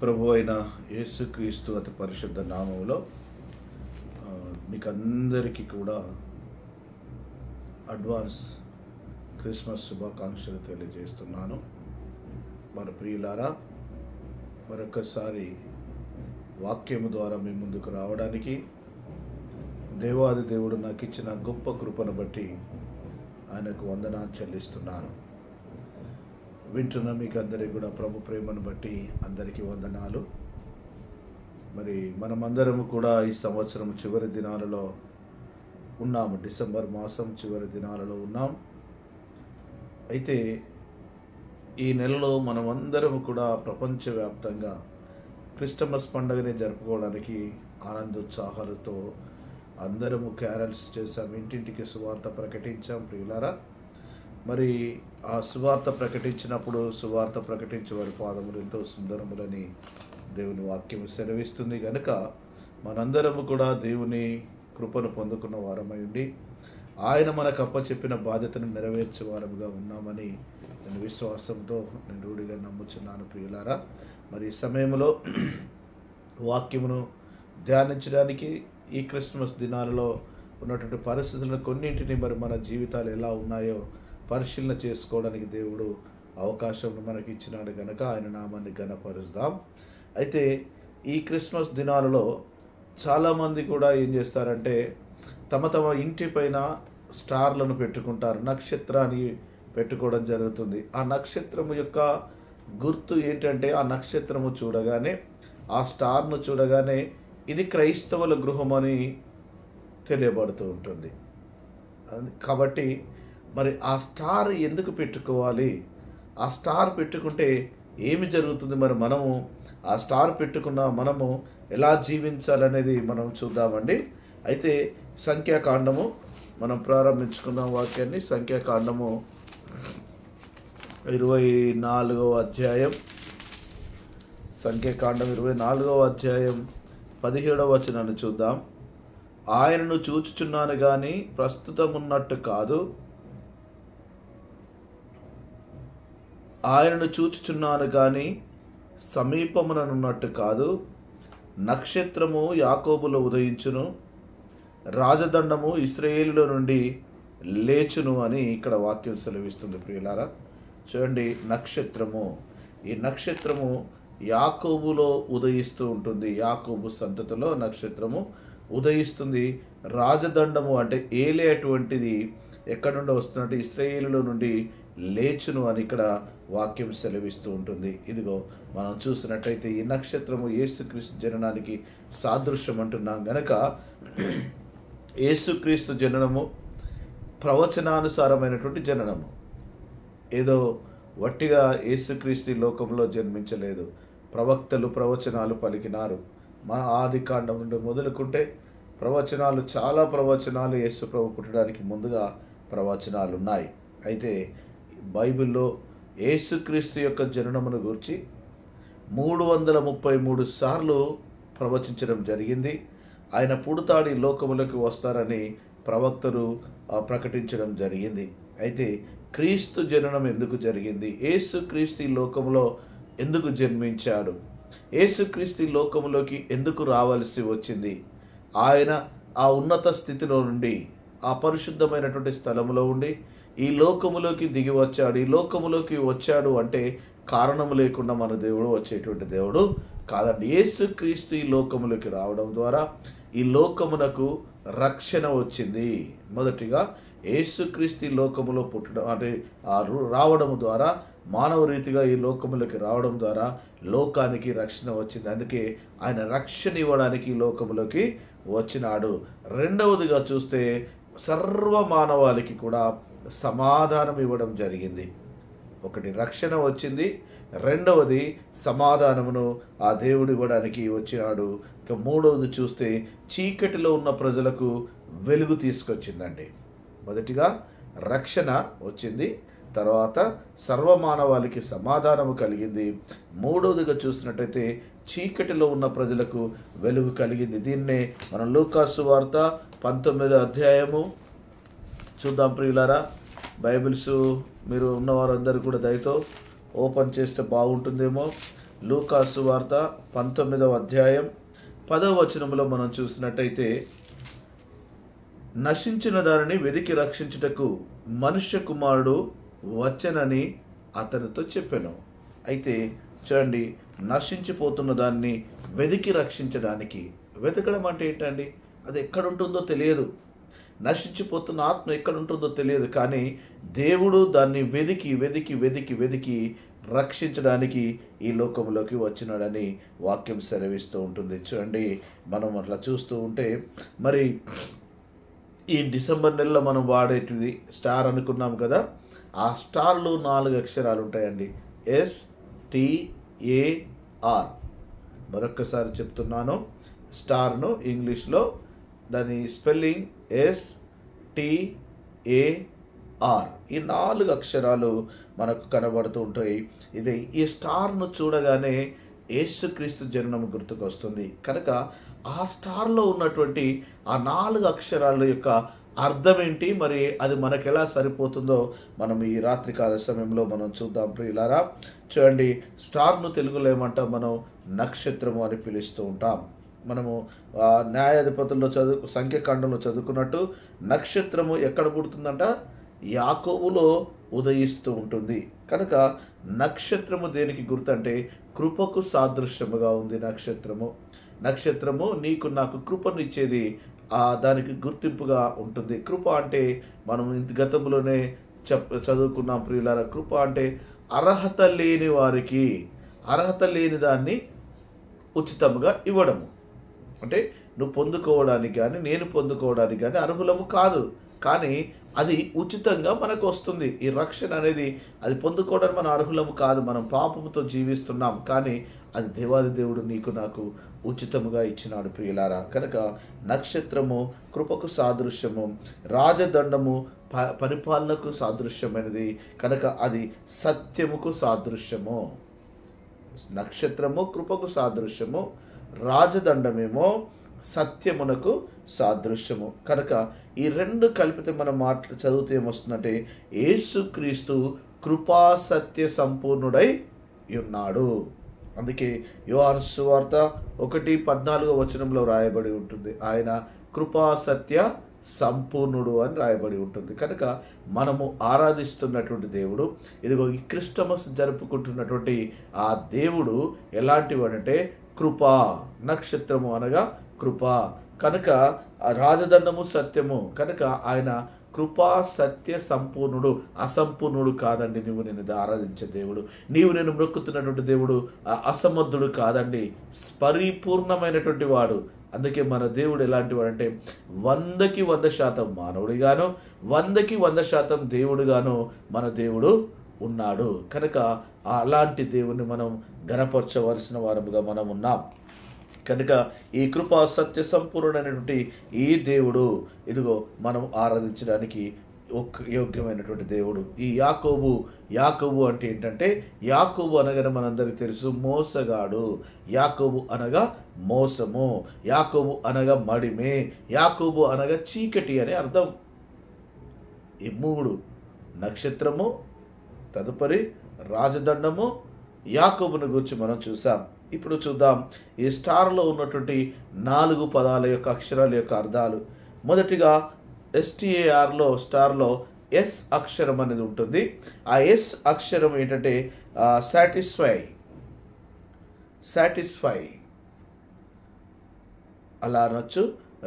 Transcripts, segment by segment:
ప్రభు అయిన యేసుక్రీస్తు అతి పరిశుద్ధ నామములో మీకు అందరికీ కూడా అడ్వాన్స్ క్రిస్మస్ శుభాకాంక్షలు తెలియజేస్తున్నాను. మన ప్రియులారా, మరొకసారి వాక్యము ద్వారా మీ ముందుకు రావడానికి దేవాది దేవుడు నాకు ఇచ్చిన గొప్ప కృపను బట్టి ఆయనకు వందనాలు చెల్లిస్తున్నాను. వింటున్న మీకు అందరికీ కూడా ప్రభు ప్రేమను బట్టి అందరికీ వందనాలు. మరి మనమందరము కూడా ఈ సంవత్సరం చివరి దినాలలో ఉన్నాము. డిసెంబర్ మాసం చివరి దినాలలో ఉన్నాం. అయితే ఈ నెలలో మనమందరము కూడా ప్రపంచవ్యాప్తంగా క్రిస్టమస్ పండుగని జరుపుకోవడానికి ఆనందోత్సాహాలతో అందరము క్యారల్స్ చేసాం, ఇంటింటికి సువార్త ప్రకటించాం. ప్రియులారా, మరి ఆ సువార్త ప్రకటించినప్పుడు సువార్త ప్రకటించే వారి పాదములు ఎంతో సుందరములని దేవుని వాక్యం సెలవిస్తుంది. కనుక మనందరము కూడా దేవుని కృపను పొందుకున్న వారమై ఉండి ఆయన మనకు అప్పచెప్పిన బాధ్యతను నెరవేర్చే వారముగా ఉన్నామని నేను విశ్వాసంతో నేను రూఢిగా నమ్ముచున్నాను. ప్రియులారా, మరి ఈ సమయంలో వాక్యమును ధ్యానించడానికి ఈ క్రిస్మస్ దినాలలో ఉన్నటువంటి పరిస్థితులను కొన్నింటిని మరి మన జీవితాలు ఎలా ఉన్నాయో పరిశీలన చేసుకోవడానికి దేవుడు అవకాశం మనకి ఇచ్చినాడు కనుక ఆయన నామాన్ని ఘనపరుస్తాం. అయితే ఈ క్రిస్మస్ దినాలలో చాలామంది కూడా ఏం చేస్తారంటే తమ తమ ఇంటి పైన స్టార్లను పెట్టుకుంటారు, నక్షత్రాన్ని పెట్టుకోవడం జరుగుతుంది. ఆ నక్షత్రము యొక్క గుర్తు ఏంటంటే ఆ నక్షత్రము చూడగానే, ఆ స్టార్ను చూడగానే ఇది క్రైస్తవుల గృహం అని తెలియబడుతూ ఉంటుంది. కాబట్టి మరి ఆ స్టార్ ఎందుకు పెట్టుకోవాలి, ఆ స్టార్ పెట్టుకుంటే ఏమి జరుగుతుంది, మరి మనము ఆ స్టార్ పెట్టుకున్న మనము ఎలా జీవించాలనేది మనం చూద్దామండి. అయితే సంఖ్యాకాండము మనం ప్రారంభించుకుందాం వాక్యాన్ని. సంఖ్యాకాండము 24వ అధ్యాయం, సంఖ్యాకాండం 24వ అధ్యాయం 17వ వచనాన్ని చూద్దాం. ఆయనను చూచుచున్నాను కానీ ప్రస్తుతం ఉన్నట్టు కాదు, ఆయనను చూచుచున్నాను కానీ సమీపముననున్నట్టు కాదు. నక్షత్రము యాకోబులో ఉదయించును, రాజదండము ఇశ్రాయేలులో నుండి లేచును అని ఇక్కడ వాక్యం సెలవిస్తుంది. ప్రియులారా, చూడండి, నక్షత్రము, ఈ నక్షత్రము యాకోబులో ఉదయిస్తూ ఉంటుంది. యాకోబు సంతతిలో నక్షత్రము ఉదయిస్తుంది. రాజదండము అంటే ఏలేటువంటిది ఎక్కడి నుండి వస్తున్నట్టు ఇశ్రాయేలులో నుండి లేచును అని ఇక్కడ వాక్యం సెలవిస్తూ ఉంటుంది. ఇదిగో మనం చూసినట్టయితే ఈ నక్షత్రము యేసుక్రీస్తు జననానికి సాదృశ్యం అంటున్నాం గనక యేసుక్రీస్తు జననము ప్రవచనానుసారమైనటువంటి జననము. ఏదో వట్టిగా యేసుక్రీస్తు లోకంలో జన్మించలేదు. ప్రవక్తలు ప్రవచనాలు పలికినారు. మా ఆది కాండం నుండి మొదలుకుంటే ప్రవచనాలు, చాలా ప్రవచనాలు యేసు ప్రభు పుట్టడానికి ముందుగా ప్రవచనాలు ఉన్నాయి. అయితే బైబిల్లో యేసుక్రీస్తు యొక్క జననమును గురించి 333 సార్లు ప్రవచించడం జరిగింది. ఆయన పుడతాడు, ఈ లోకములకు వస్తారని ప్రవక్తలు ప్రకటించడం జరిగింది. అయితే క్రీస్తు జననం ఎందుకు జరిగింది, యేసుక్రీస్తు ఈ లోకములో ఎందుకు జన్మించాడు, యేసుక్రీస్తు ఈ లోకములోకి ఎందుకు రావాల్సి వచ్చింది, ఆయన ఆ ఉన్నత స్థితిలో నుండి, ఆ పరిశుద్ధమైనటువంటి స్థలములో ఉండి ఈ లోకములోకి దిగి వచ్చాడు. ఈ లోకములోకి వచ్చాడు అంటే కారణము లేకుండా మన దేవుడు వచ్చేటువంటి దేవుడు కాదండి. యేసుక్రీస్తు ఈ లోకములోకి రావడం ద్వారా ఈ లోకమునకు రక్షణ వచ్చింది. మొదటిగా యేసుక్రీస్తు ఈ లోకములో పుట్టడం అంటే రావడం ద్వారా, మానవ రీతిగా ఈ లోకములోకి రావడం ద్వారా లోకానికి రక్షణ వచ్చింది. అందుకే ఆయన రక్షణ ఇవ్వడానికి ఈ లోకములోకి వచ్చినాడు. రెండవదిగా చూస్తే సర్వ మానవాళికి కూడా సమాధానం ఇవ్వడం జరిగింది. ఒకటి రక్షణ వచ్చింది, రెండవది సమాధానమును ఆ దేవుడు ఇవ్వడానికి వచ్చినాడు. ఇక మూడవది చూస్తే చీకటిలో ఉన్న ప్రజలకు వెలుగు తీసుకొచ్చిందండి. మొదటిగా రక్షణ వచ్చింది, తర్వాత సర్వమానవాళికి సమాధానము కలిగింది. మూడవదిగా చూసినట్టయితే చీకటిలో ఉన్న ప్రజలకు వెలుగు కలిగింది. దీన్నే మనం లూకాసు వార్త 19వ అధ్యాయము చూద్దాం. ప్రియులారా, బైబిల్స్ మీరు ఉన్నవారందరూ కూడా దయతో ఓపెన్ చేస్తే బాగుంటుందేమో. లూకా సువార్త 19వ అధ్యాయం 10వ వచనంలో మనం చూసినట్టయితే, నశించిన దానిని వెదికి రక్షించుటకు మనుష్య కుమారుడు వచ్చెనని అతనితో చెప్పెను. అయితే చూడండి, నశించిపోతున్న దాన్ని వెదికి రక్షించడానికి, వెతకడం అంటే ఏంటండి? అది ఎక్కడుంటుందో తెలియదు, నశించిపోతున్న ఆత్మ ఎక్కడుంటుందో తెలియదు, కానీ దేవుడు దాన్ని వెదికి వెదికి వెదికి వెదికి రక్షించడానికి ఈ లోకంలోకి వచ్చినాడని వాక్యం సెలవిస్తూ ఉంటుంది. చూడండి, మనం అట్లా చూస్తూ ఉంటే, మరి ఈ డిసెంబర్ నెలలో మనం వాడేటిది స్టార్ అనుకున్నాం కదా, ఆ స్టార్లో 4 అక్షరాలు ఉంటాయండి. STAR. మరొక్కసారి చెప్తున్నాను, స్టార్ను ఇంగ్లీష్లో దాని స్పెల్లింగ్ STAR. ఈ 4 అక్షరాలు మనకు కనబడుతూ ఉంటాయి. ఈ స్టార్ను చూడగానే యేసుక్రీస్తు జననం గుర్తుకొస్తుంది. కనుక ఆ స్టార్లో ఉన్నటువంటి ఆ 4 అక్షరాల యొక్క అర్థం ఏంటి, మరి అది మనకు ఎలా సరిపోతుందో మనం ఈ రాత్రికాల సమయంలో మనం చూద్దాం ప్రియులారా. చూడండి, స్టార్ను తెలుగులో ఏమంటాం? మనం నక్షత్రము అని పిలుస్తూ ఉంటాం. మనము న్యాయాధిపతుల్లో సంఖ్యాకాండంలో చదువుకున్నట్టు, నక్షత్రము ఎక్కడ పుడుతుందంట? యాకోబులో ఉదయిస్తూ ఉంటుంది. కనుక నక్షత్రము దేనికి గుర్తు అంటే కృపకు సాదృశ్యముగా ఉంది. నక్షత్రము నీకు నాకు కృపనిచ్చేది, దానికి గుర్తింపుగా ఉంటుంది. కృప అంటే మనం గతంలోనే చదువుకున్నాం ప్రియులారా. కృప అంటే అర్హత లేని వారికి, అర్హత లేని దాన్ని ఉచితంగా ఇవ్వడము. అంటే నువ్వు పొందుకోవడానికి కానీ నేను పొందుకోవడానికి కానీ అర్హులము కాదు, కానీ అది ఉచితంగా మనకు వస్తుంది. ఈ రక్షణ అనేది అది పొందుకోవడానికి మనం అర్హులము కాదు, మనం పాపముతో జీవిస్తున్నాం, కానీ అది దేవాది దేవుడు నీకు నాకు ఉచితముగా ఇచ్చినాడు ప్రియులారా. కనుక నక్షత్రము కృపకు సాదృశ్యము, రాజదండము పరిపాలనకు సాదృశ్యమైనది, కనుక అది సత్యముకు సాదృశ్యము. నక్షత్రము కృపకు సాదృశ్యము, రాజదండమేమో సత్యమునకు సాదృశ్యము. కనుక ఈ 2 కలిపితే మనం చదివితే ఏమొస్తుందంటే, యేసుక్రీస్తు కృపా సత్య సంపూర్ణుడై ఉన్నాడు. అందుకే యోహాను సువార్త 1:14 వచనంలో రాయబడి ఉంటుంది, ఆయన కృపా సత్య సంపూర్ణుడు అని రాయబడి ఉంటుంది. కనుక మనము ఆరాధిస్తున్నటువంటి దేవుడు, ఇదిగో ఈ క్రిస్టమస్ జరుపుకుంటున్నటువంటి ఆ దేవుడు ఎలాంటి వాడంటే కృపా. నక్షత్రము అనగా కృప, కనుక రాజదండము సత్యము, కనుక ఆయన కృపా సత్య సంపూర్ణుడు, అసంపూర్ణుడు కాదండి. నువ్వు నేను ఆరాధించే దేవుడు, నీవు నేను మొక్కుతున్నటువంటి దేవుడు అసమర్థుడు కాదండి, పరిపూర్ణమైనటువంటి వాడు. అందుకే మన దేవుడు ఎలాంటి వాడంటే 100కి 100% మానవుడిగాను 100కి 100% దేవుడుగాను మన దేవుడు ఉన్నాడు. కనుక అలాంటి దేవుణ్ణి మనం గణపరచవలసిన వారముగా మనం ఉన్నాం. కనుక ఈ కృపా సత్య సంపూర్ణమైనటువంటి ఈ దేవుడు ఇదిగో మనం ఆరాధించడానికి యోగ్యమైనటువంటి దేవుడు. ఈ యాకోబు అంటే ఏంటంటే, యాకోబు అనగానే మనందరికీ తెలుసు మోసగాడు, యాకోబు అనగా మోసము, యాకోబు అనగా మడిమే, యాకోబు అనగా చీకటి అనే అర్థం. ఈ 3 నక్షత్రము, తదుపరి రాజదండము, యాకోబును గురించి మనం చూసాం. ఇప్పుడు చూద్దాం ఈ స్టార్లో ఉన్నటువంటి 4 పదాల యొక్క అక్షరాల యొక్క అర్థాలు. మొదటిగా STARలో స్టార్లో S అక్షరం అనేది ఉంటుంది. ఆ S అక్షరం ఏంటంటే సాటిస్ఫై అలా అనొచ్చు.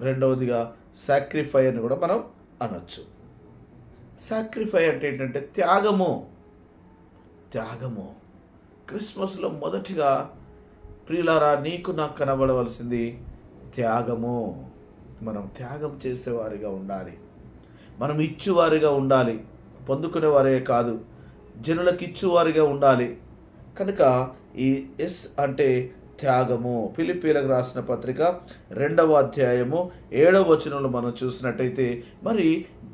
రెండవదిగా సాక్రిఫై అని కూడా మనం అనొచ్చు. సాక్రిఫై అంటే ఏంటంటే త్యాగము. క్రిస్మస్లో మొదటిగా ప్రియులారా నీకు నాకు కనబడవలసింది త్యాగము. మనం త్యాగం చేసేవారిగా ఉండాలి, మనం ఇచ్చేవారిగా ఉండాలి, పొందుకునేవారే కాదు జనులకు ఇచ్చేవారిగా ఉండాలి. కనుక ఈ S అంటే త్యాగము. ఫిలిప్పీలకు రాసిన పత్రిక 2వ అధ్యాయము 7వ వచనంలో మనం చూసినట్టయితే, మరి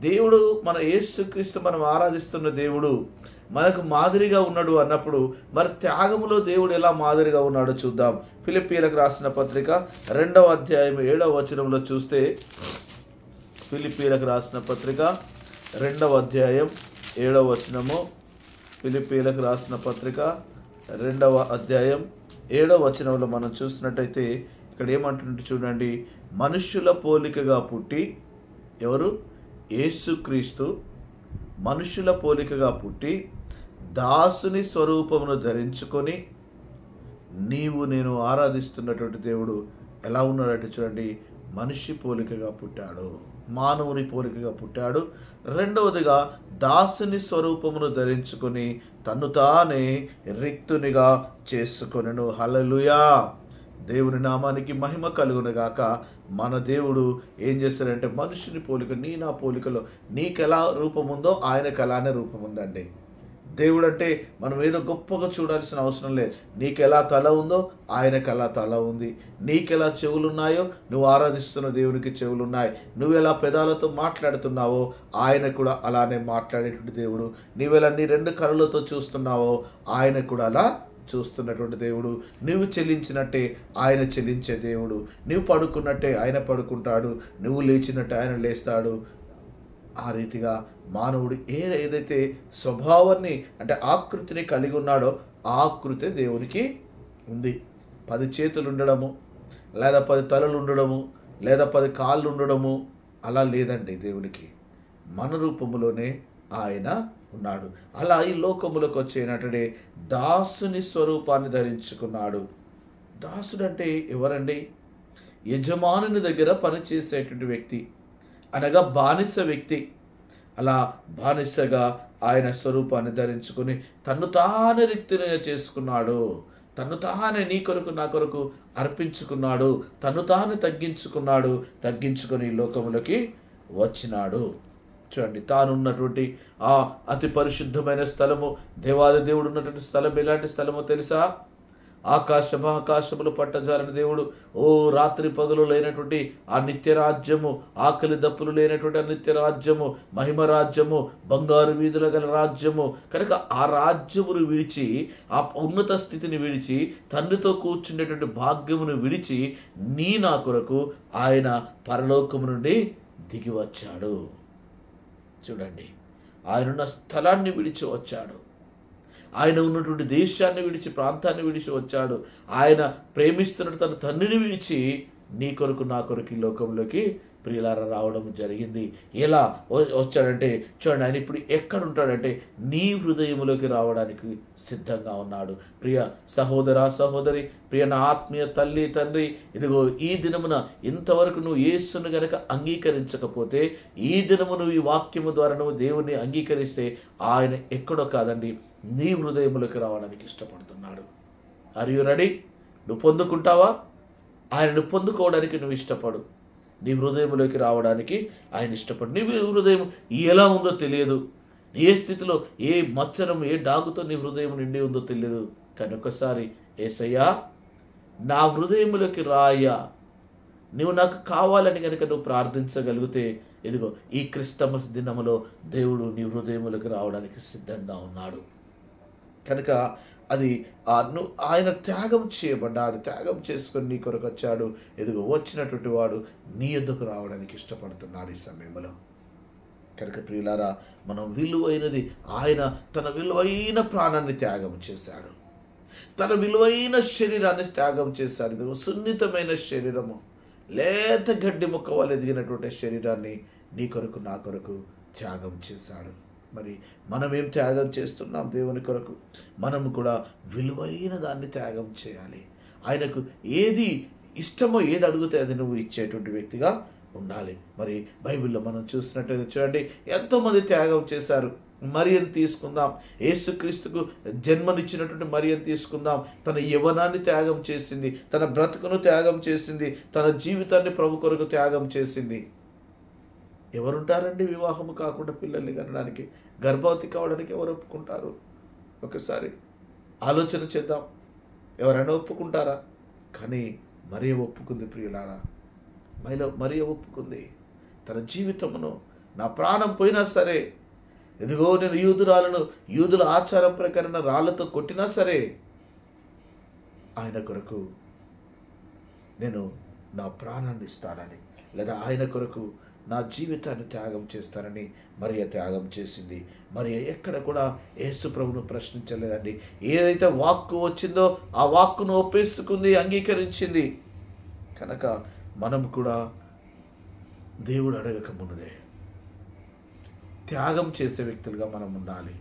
దేవుడు మన యేసుక్రీస్తు మనం ఆరాధిస్తున్న దేవుడు మనకు మాదిరిగా ఉన్నాడు అన్నప్పుడు, మరి త్యాగములో దేవుడు ఎలా మాదిరిగా ఉన్నాడో చూద్దాం. ఫిలిప్పీలకు రాసిన పత్రిక 2వ అధ్యాయం 7వ వచనంలో చూస్తే, ఫిలిప్పీలకు రాసిన పత్రిక 2వ అధ్యాయం 7వ వచనము, ఫిలిప్పీలకు రాసిన పత్రిక 2వ అధ్యాయం 7వ వచనంలో మనం చూసినట్టయితే ఇక్కడ ఏమంటుంటే చూడండి, మనుష్యుల పోలికగా పుట్టి, ఎవరు? యేసుక్రీస్తు మనుష్యుల పోలికగా పుట్టి దాసుని స్వరూపమును ధరించుకొని, నీవు నేను ఆరాధిస్తున్నటువంటి దేవుడు ఎలా ఉన్నాడంటే చూడండి, మనిషి పోలికగా పుట్టాడు, మానవుని పోలికగా పుట్టాడు. రెండవదిగా దాసుని స్వరూపమును ధరించుకొని తన్ను తానే రిక్తునిగా చేసుకొనెను. హల్లెలూయా! దేవుని నామానికి మహిమ కలుగునుగాక. మన దేవుడు ఏం చేస్తాడంటే మనుషుని పోలిక, నా పోలికలో నీకెలా రూపం ఉందో ఆయనకు అలానే రూపం ఉందండి. దేవుడు అంటే మనం ఏదో గొప్పగా చూడాల్సిన అవసరం లేదు. నీకెలా తల ఉందో ఆయనకు అలా తల ఉంది. నీకెలా చెవులున్నాయో నువ్వు ఆరాధిస్తున్న దేవునికి చెవులున్నాయి. నువ్వెలా పెదాలతో మాట్లాడుతున్నావో ఆయన కూడా అలానే మాట్లాడేటువంటి దేవుడు. నువ్వెలా నీ 2 కళ్ళతో చూస్తున్నావో ఆయన కూడా అలా చూస్తున్నటువంటి దేవుడు. నువ్వు చెల్లించినట్టే ఆయన చెల్లించే దేవుడు. నువ్వు పడుకున్నట్టే ఆయన పడుకుంటాడు. నువ్వు లేచినట్టే ఆయన లేస్తాడు. ఆ రీతిగా మానవుడు ఏదైతే స్వభావాన్ని అంటే ఆకృతిని కలిగి ఉన్నాడో ఆకృతే దేవునికి ఉంది. 10 చేతులు ఉండడము, లేదా 10 తలలు ఉండడము, లేదా 10 కాళ్ళు ఉండడము అలా లేదండి దేవునికి. మన రూపములోనే ఆయన ఉన్నాడు. అలా ఈ లోకములకు వచ్చేటడే దాసుని స్వరూపాన్ని ధరించుకున్నాడు. దాసుడు అంటే ఎవరండి? యజమానుని దగ్గర పనిచేసేటువంటి వ్యక్తి, అనగా బానిస వ్యక్తి. అలా బానిసగా ఆయన స్వరూపాన్ని ధరించుకొని తన్ను తానే రిక్తునిగా చేసుకున్నాడు. తన్ను తానే నీ కొరకు నా కొరకు అర్పించుకున్నాడు. తన్ను తానే తగ్గించుకున్నాడు. తగ్గించుకొని లోకములకి వచ్చినాడు. చూడండి, తాను ఉన్నటువంటి ఆ అతి పరిశుద్ధమైన స్థలము, దేవాది దేవుడు ఉన్నటువంటి స్థలం ఎలాంటి స్థలమో తెలుసా? ఆకాశములు పట్టజాలని దేవుడు, రాత్రి పగలు లేనటువంటి ఆ నిత్య రాజ్యము, ఆకలి దప్పులు లేనటువంటి ఆ నిత్య రాజ్యము, మహిమ రాజ్యము, బంగారు వీధుల గల రాజ్యము. కనుక ఆ రాజ్యమును విడిచి, ఆ ఉన్నత స్థితిని విడిచి, తండ్రితో కూర్చుండేటువంటి భాగ్యమును విడిచి నా కొరకు ఆయన పరలోకము నుండి దిగి వచ్చాడు. చూడండి, ఆయనున్న స్థలాన్ని విడిచి వచ్చాడు. ఆయన ఉన్నటువంటి దేశాన్ని విడిచి, ప్రాంతాన్ని విడిచి వచ్చాడు. ఆయన ప్రేమిస్తున్నట్టు తన తండ్రిని విడిచి నీ కొరకు నా కొరకు ఈ లోకంలోకి ప్రియులారా రావడం జరిగింది. ఎలా వచ్చాడంటే చూడండి, ఆయన ఇప్పుడు ఎక్కడ ఉంటాడంటే నీ హృదయంలోకి రావడానికి సిద్ధంగా ఉన్నాడు. ప్రియ సహోదర సహోదరి, ప్రియ నా ఆత్మీయ తల్లి తండ్రి, ఇదిగో ఈ దినమున ఇంతవరకు నువ్వు యేసును గనక అంగీకరించకపోతే, ఈ దినము నువ్వు ఈ వాక్యము ద్వారా నువ్వు దేవుని అంగీకరిస్తే ఆయన ఎక్కడో కాదండి నీ హృదయంలోకి రావడానికి ఇష్టపడుతున్నాడు. Are you ready? నువ్వు పొందుకుంటావా? ఆయనను పొందుకోవడానికి నువ్వు ఇష్టపడు. నీ హృదయంలోకి రావడానికి ఆయన ఇష్టపడు. నీ హృదయం ఎలా ఉందో తెలియదు, ఏ స్థితిలో ఏ మచ్చరం ఏ డాగుతో నీ హృదయం నిండి ఉందో తెలియదు. కానీ ఒకసారి యేసయ్యా నా హృదయంలోకి రాయ్యా, నువ్వు నాకు కావాలని కనుక నువ్వు ప్రార్థించగలిగితే, ఇదిగో ఈ క్రిస్టమస్ దినములో దేవుడు నీ హృదయంలోకి రావడానికి సిద్ధంగా ఉన్నాడు. కనుక అది ఆయన త్యాగం చేయబడ్డాడు, త్యాగం చేసుకొని నీ కొరకు వచ్చాడు. ఎదుగు వచ్చినటువంటి వాడు నీ యొద్దకు రావడానికి ఇష్టపడుతున్నాడు ఈ సమయంలో. కనుక ప్రియులారా, మనం విలువైనది, ఆయన తన విలువైన ప్రాణాన్ని త్యాగం చేశాడు, తన విలువైన శరీరాన్ని త్యాగం చేశాడు. ఇదిగో సున్నితమైన శరీరము, లేత గడ్డి మొక్క వాళ్ళు ఎదిగినటువంటి శరీరాన్ని నీ కొరకు నా కొరకు త్యాగం చేశాడు. మరి మనం ఏం త్యాగం చేస్తున్నాం దేవుని కొరకు? మనము కూడా విలువైన దాన్ని త్యాగం చేయాలి. ఆయనకు ఏది ఇష్టమో, ఏది అడిగితే అది నువ్వు ఇచ్చేటువంటి వ్యక్తిగా ఉండాలి. మరి బైబిల్లో మనం చూసినట్టయితే చూడండి, ఎంతోమంది త్యాగం చేశారు. మరియను తీసుకుందాం, యేసుక్రీస్తుకు జన్మనిచ్చినటువంటి మరియను తీసుకుందాం. తన యవ్వనాన్ని త్యాగం చేసింది, తన బ్రతుకును త్యాగం చేసింది, తన జీవితాన్ని ప్రభు కొరకు త్యాగం చేసింది. ఎవరుంటారండి వివాహము కాకుండా పిల్లల్ని కనడానికి, గర్భవతి కావడానికి ఎవరు ఒప్పుకుంటారు? ఒకసారి ఆలోచన చేద్దాం. ఎవరైనా ఒప్పుకుంటారా? కానీ మరియ ఒప్పుకుంది ప్రియులారా. మరియ ఒప్పుకుంది. తన జీవితమును, నా ప్రాణం పోయినా సరే, ఎదుగో నేను యూదుల ఆచారం ప్రకారం రాళ్లతో కొట్టినా సరే, ఆయన కొరకు నేను నా ప్రాణాన్ని ఇస్తానని, లేదా ఆయన కొరకు నా జీవితాన్ని త్యాగం చేస్తానని మరియ త్యాగం చేసింది. మరియ ఎక్కడ కూడా యేసు ప్రభువును ప్రశ్నించలేదండి. ఏదైతే వాక్కు వచ్చిందో ఆ వాక్కును ఒప్పేసుకుంది, అంగీకరించింది. కనుక మనం కూడా దేవుడు అడగక ముందే త్యాగం చేసే వ్యక్తులుగా మనం ఉండాలి.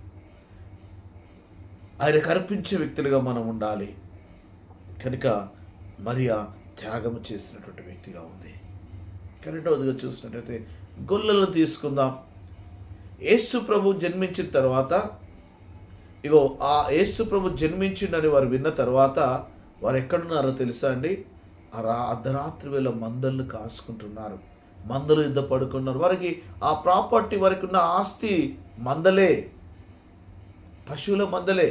ఆయనకు అర్పించే వ్యక్తులుగా మనం ఉండాలి. కనుక మరియా త్యాగం చేసినటువంటి వ్యక్తిగా ఉంది. రెండవదిగా చూసినట్టయితే గొల్లలను తీసుకుందాం. యేసు ప్రభు జన్మించిన తర్వాత ఇగో ఆ యేసు ప్రభు జన్మించిండని వారు విన్న తర్వాత వారు ఎక్కడున్నారో తెలుసా అండి? అర్ధరాత్రి వేళ మందలను కాసుకుంటున్నారు. మందలు యుద్ధ పడుకున్నారు. వారికి ఆ ప్రాపర్టీ, వారికి ఉన్న ఆస్తి మందలే, పశువుల మందలే.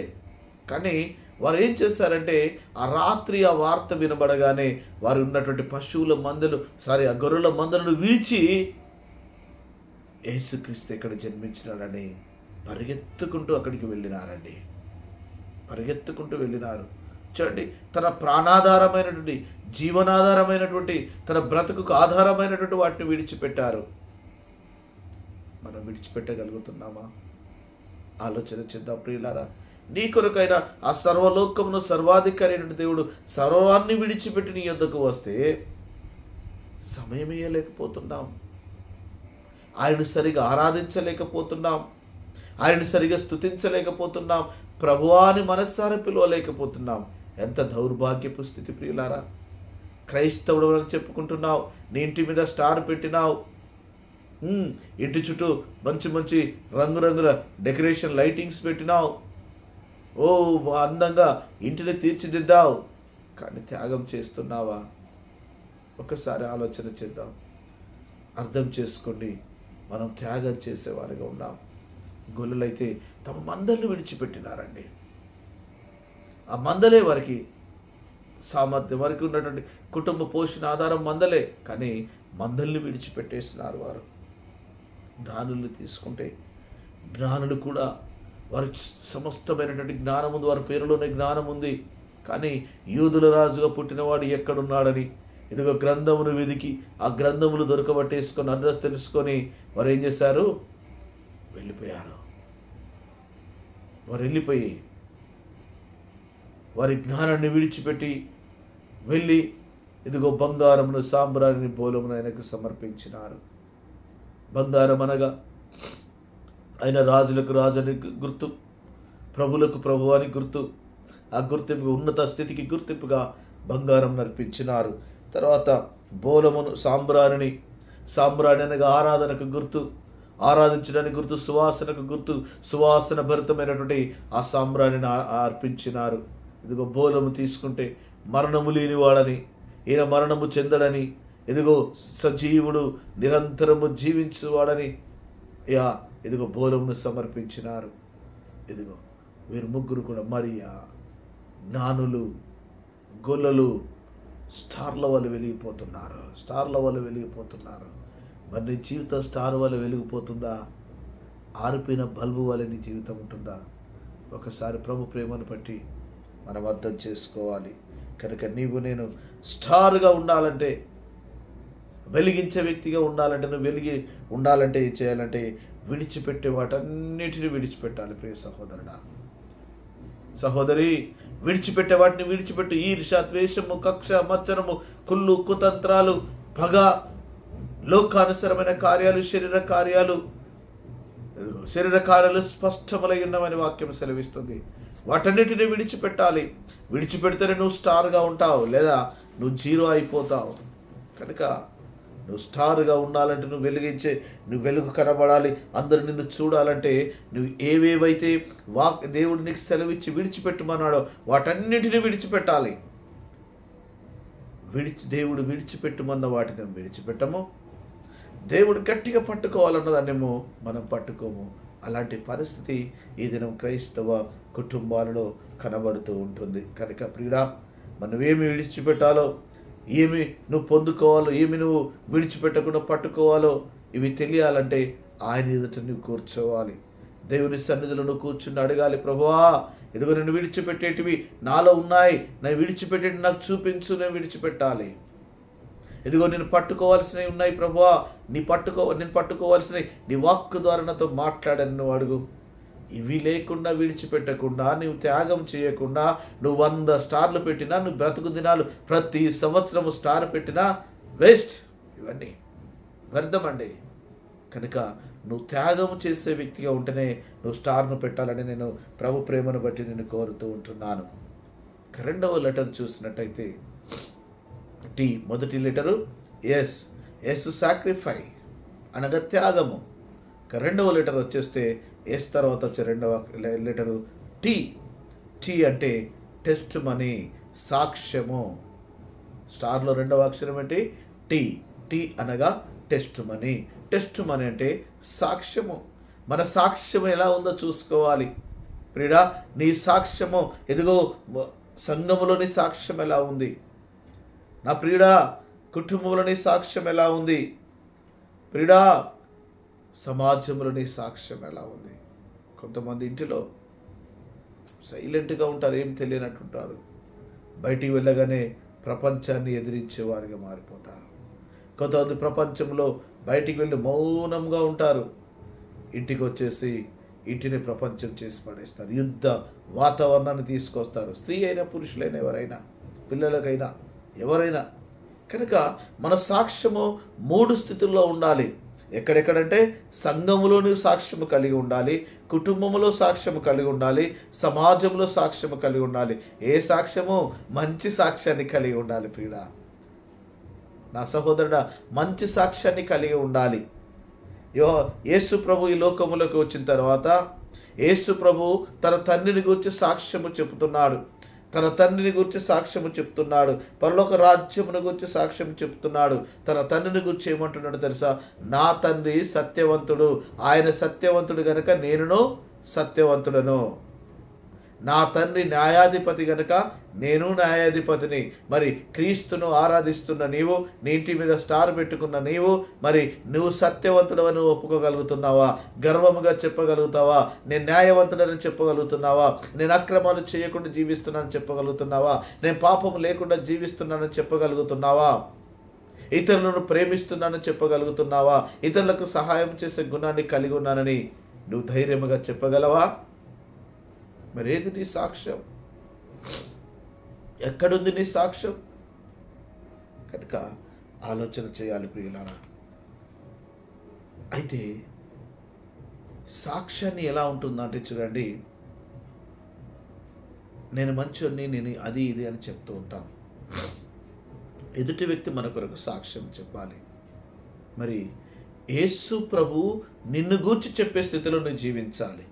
కానీ వారు ఏం చేశారంటే ఆ రాత్రి ఆ వార్త వినబడగానే వారు ఉన్నటువంటి పశువుల మందలు ఆ గొర్రెల మందలను విడిచి యేసుక్రీస్తు ఎక్కడ జన్మించినాడని పరిగెత్తుకుంటూ అక్కడికి వెళ్ళినారండి. పరిగెత్తుకుంటూ వెళ్ళినారు. చూడండి, తన ప్రాణాధారమైనటువంటి, జీవనాధారమైనటువంటి, తన బ్రతుకుకు ఆధారమైనటువంటి వాటిని విడిచిపెట్టారు. మనం విడిచిపెట్టగలుగుతున్నామా? ఆలోచన చేద్దాం ప్రియులారా. నీ కొరకైనా ఆ సర్వలోకమును సర్వాధికారి అయిన దేవుడు సర్వాన్ని విడిచిపెట్టి నీ యొద్దకు వస్తే సమయం ఇయ్యలేకపోతున్నాం. ఆయన్ని సరిగా ఆరాధించలేకపోతున్నాం. ఆయన్ని సరిగా స్తుతించలేకపోతున్నాం. ప్రభువాని మనస్సారా పిలవలేకపోతున్నాం. ఎంత దౌర్భాగ్యపు స్థితి ప్రియులారా. క్రైస్తవుడు అని చెప్పుకుంటున్నావు, నీ ఇంటి మీద స్టార్ పెట్టినావు, ఇంటి చుట్టూ మంచి మంచి రంగురంగుల డెకరేషన్ లైటింగ్స్ పెట్టినావు, ఓ అందంగా ఇంటిని తీర్చిదిద్దావు. కానీ త్యాగం చేస్తున్నావా? ఒకసారి ఆలోచన చేద్దాం. అర్థం చేసుకోండి, మనం త్యాగం చేసేవారిగా ఉన్నాం. గొల్లలైతే తమ మందల్ని విడిచిపెట్టినారండి. ఆ మందలే వారికి సామర్థ్యం, వారికి ఉన్నటువంటి కుటుంబ పోషణ ఆధారం మందలే. కానీ మందల్ని విడిచిపెట్టేసినారు వారు. జ్ఞానుల్ని తీసుకుంటే జ్ఞానులు కూడా వారికి సమస్తమైనటువంటి జ్ఞానం ఉంది, వారి పేరులోనే జ్ఞానం ఉంది. కానీ యూదుల రాజుగా పుట్టినవాడు ఎక్కడున్నాడని ఇదిగో గ్రంథమును వెదికి ఆ గ్రంథములు దొరకబట్టేసుకొని అడ్రస్ తెలుసుకొని వారు ఏం చేశారు? వెళ్ళిపోయారు. వారు వెళ్ళిపోయి వారి జ్ఞానాన్ని విడిచిపెట్టి వెళ్ళి ఇదిగో బంగారమును, సాంబ్రాణిని, బోలమును ఆయనకు సమర్పించినారు. బంగారం అనగా ఆయన రాజులకు రాజు అని గుర్తు, ప్రభులకు ప్రభు అని గుర్తు. ఆ గుర్తింపు ఉన్నత స్థితికి గుర్తింపుగా బంగారం నర్పించినారు. తర్వాత బోలమును, సాంబ్రాణి అనగా ఆరాధనకు గుర్తు, ఆరాధించడానికి గుర్తు, సువాసనకు గుర్తు, సువాసన భరితమైనటువంటి ఆ సాంబ్రాణిని అర్పించినారు. ఇదిగో బోలము తీసుకుంటే మరణము లేనివాడని, ఈయన మరణము చెందడని, ఇదిగో సజీవుడు, నిరంతరము జీవించువాడని ఇదిగో బోలమును సమర్పించినారు. ఇదిగో వీరు ముగ్గురు కూడా మరియా, జ్ఞానులు, గొల్లలు స్టార్ల వల్ల వెలిగిపోతున్నారు. స్టార్ల వల్ల వెలిగిపోతున్నారు. మరి నీ జీవితం స్టార్ వల్ల వెలిగిపోతుందా? ఆరిపోయిన బల్బు వల్ల నీ జీవితం ఉంటుందా? ఒకసారి ప్రభు ప్రేమను బట్టి మనం అర్థం చేసుకోవాలి. కనుక నీవు నేను స్టార్గా ఉండాలంటే, వెలిగించే వ్యక్తిగా ఉండాలంటే, నువ్వు వెలిగి ఉండాలంటే ఏం చేయాలంటే విడిచిపెట్టే వాటన్నిటిని విడిచిపెట్టాలి. ప్రియ సహోదరుడా, సహోదరి, విడిచిపెట్టే వాటిని విడిచిపెట్టు. ఈర్ష, ద్వేషము, కక్ష, మత్సరము, కుళ్ళు, కుతంత్రాలు, పగ, లోకానుసరమైన కార్యాలు, శరీర కార్యాలు స్పష్టములై ఉన్నవని వాక్యం సెలవిస్తుంది. వాటన్నిటిని విడిచిపెట్టాలి. విడిచిపెడితేనే నువ్వు స్టార్గా ఉంటావు, లేదా నువ్వు జీరో అయిపోతావు. కనుక నువ్వు స్టార్గా ఉండాలంటే, నువ్వు వెలుగు కనబడాలి, అందరూ నిన్ను చూడాలంటే నువ్వు ఏవేవైతే దేవుడు నీకు సెలవిచ్చి విడిచిపెట్టమన్నాడో వాటన్నిటిని విడిచిపెట్టాలి. దేవుడు విడిచిపెట్టమన్న వాటిని విడిచిపెట్టము. దేవుడు గట్టిగా పట్టుకోవాలన్న దాన్నేమో మనం పట్టుకోము. అలాంటి పరిస్థితి ఈ దినం క్రైస్తవ కుటుంబాలలో కనబడుతూ ఉంటుంది. కనుక ప్రియుడా, నువ్వేమి విడిచిపెట్టాలో, ఏమి నువ్వు పొందుకోవాలో, ఏమి నువ్వు విడిచిపెట్టకుండా పట్టుకోవాలో ఇవి తెలియాలంటే ఆయన ఎదుట నువ్వు కూర్చోవాలి. దేవుని సన్నిధిలో నువ్వు కూర్చుని అడగాలి, ప్రభువా ఇదిగో నేను విడిచిపెట్టేటివి నాలో ఉన్నాయి, నేను విడిచిపెట్టేటి నాకు చూపించు, నేను విడిచిపెట్టాలి. ఇదిగో నేను పట్టుకోవాల్సినవి ఉన్నాయి ప్రభువా, నేను పట్టుకోవాల్సినవి నీ వాక్కు ద్వారా నాతో మాట్లాడని నువ్వు అడుగు. ఇవి లేకుండా విడిచిపెట్టకుండా, నువ్వు త్యాగం చేయకుండా, నువ్వు 100 స్టార్లు పెట్టినా, నువ్వు బ్రతుకు దినాలు ప్రతి సంవత్సరము స్టార్ పెట్టినా వేస్ట్, ఇవన్నీ వ్యర్థమండి. కనుక నువ్వు త్యాగం చేసే వ్యక్తిగా ఉంటేనే నువ్వు స్టార్ను పెట్టాలని నేను ప్రభు ప్రేమను బట్టి నేను కోరుతూ ఉంటున్నాను. రెండవ లెటర్ చూసినట్టయితే టీ, మొదటి లెటరు ఎస్ సాక్రిఫై అనగా త్యాగము. రెండవ లెటర్ వచ్చేస్తే ఎస్ తర్వాత వచ్చే రెండవ లెటరు టీ అంటే టెస్ట్ మనీ, సాక్ష్యము. స్టార్లో రెండవ అక్షరం ఏంటి? టీ అనగా టెస్ట్ మనీ. టెస్ట్ మనీ అంటే సాక్ష్యము. మన సాక్ష్యం ఎలా ఉందో చూసుకోవాలి ప్రియుడా. నీ సాక్ష్యము ఎదుగో సంఘములోని సాక్ష్యం ఎలా ఉంది నా ప్రియుడా, కుటుంబంలోని సాక్ష్యం ఎలా ఉంది ప్రియుడా, సమాజంలోని సాక్ష్యం ఎలా ఉంది. కొంతమంది ఇంటిలో సైలెంట్గా ఉంటారు, ఏం తెలియనట్టుంటారు. బయటికి వెళ్ళగానే ప్రపంచాన్ని ఎదిరించే వారిగా మారిపోతారు. కొంతమంది ప్రపంచంలో బయటికి వెళ్ళి మౌనంగా ఉంటారు, ఇంటికి వచ్చేసి ఇంటిని ప్రపంచం చేసి పడేస్తారు. యుద్ధ వాతావరణాన్ని తీసుకొస్తారు, స్త్రీ అయినా పురుషులైనా ఎవరైనా, పిల్లలకైనా ఎవరైనా. కనుక మన సాక్ష్యము 3 స్థితుల్లో ఉండాలి. ఎక్కడెక్కడంటే సంఘములోని సాక్ష్యము కలిగి ఉండాలి, కుటుంబంలో సాక్ష్యము కలిగి ఉండాలి, సమాజంలో సాక్ష్యము కలిగి ఉండాలి. ఏ సాక్ష్యము? మంచి సాక్ష్యాన్ని కలిగి ఉండాలి ప్రియుడా, నా సహోదరుడా, మంచి సాక్ష్యాన్ని కలిగి ఉండాలి. యేసు ప్రభు ఈ లోకములోకి వచ్చిన తర్వాత యేసు ప్రభు తన తండ్రిని గురించి సాక్ష్యము చెప్తున్నాడు. తన తండ్రిని గురించి సాక్ష్యము చెప్తున్నాడు. పరలోక రాజ్యమును గురించి సాక్ష్యం చెప్తున్నాడు. తన తండ్రిని గురించి ఏమంటున్నాడు తెలుసా? నా తండ్రి సత్యవంతుడు, ఆయన సత్యవంతుడు గనుక నేనును సత్యవంతుడను. నా తండ్రి న్యాయాధిపతి గనుక నేను న్యాయాధిపతిని. మరి క్రీస్తును ఆరాధిస్తున్న నీవు, నీ ఇంటి మీద స్టార్ పెట్టుకున్న నీవు, మరి నువ్వు సత్యవంతుడవని ఒప్పుకోగలుగుతున్నావా? గర్వముగా చెప్పగలుగుతావా? నేను న్యాయవంతుడని చెప్పగలుగుతున్నావా? నేను అక్రమాలు చేయకుండా జీవిస్తున్నానని చెప్పగలుగుతున్నావా? నేను పాపము లేకుండా జీవిస్తున్నానని చెప్పగలుగుతున్నావా? ఇతరులను ప్రేమిస్తున్నానని చెప్పగలుగుతున్నావా? ఇతరులకు సహాయం చేసే గుణాన్ని కలిగి ఉన్నానని నువ్వు ధైర్యముగా చెప్పగలవా? మరి ఏది నీ సాక్ష్యం? ఎక్కడుంది నీ సాక్ష్యం? కనుక ఆలోచన చేయాలి ప్రియులారా. అయితే సాక్ష్యాన్ని ఎలా ఉంటుందంటే చూడండి, నేను మంచోన్ని, నేను అది ఇది అని చెప్తూ ఉంటాం. ఎదుటి వ్యక్తి మన కొరకు సాక్ష్యం చెప్పాలి. మరి యేసు ప్రభు నిన్ను గూర్చి చెప్పే స్థితిలో నువ్వు జీవించాలి.